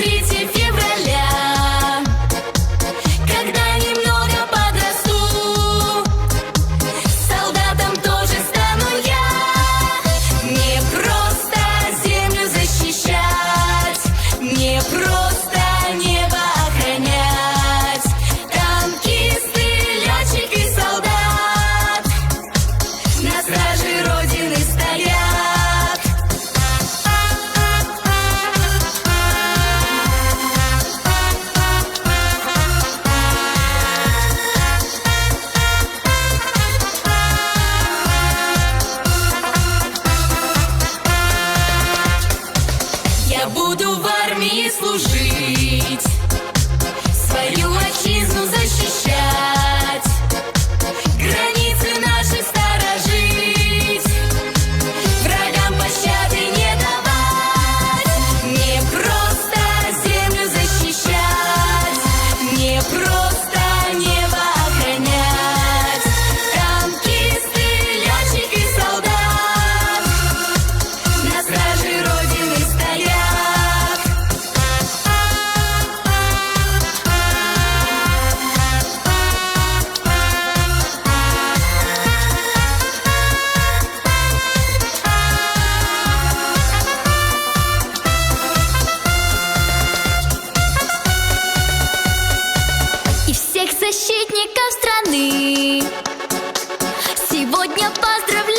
3 февраля, когда немного подрасту, солдатом тоже стану я. Мне просто землю защищать, мне просто небо охранять. Танкисты, летчик и солдат на страже Родины стоят. Я буду в армии служить, свою отчизну защищать, границы наши сторожить, врагам пощады не давать. Мне просто землю защищать, мне просто небо охранять. Танкисты, летчик и солдат на страже Родины стоят. И всех защитников страны сегодня поздравляю.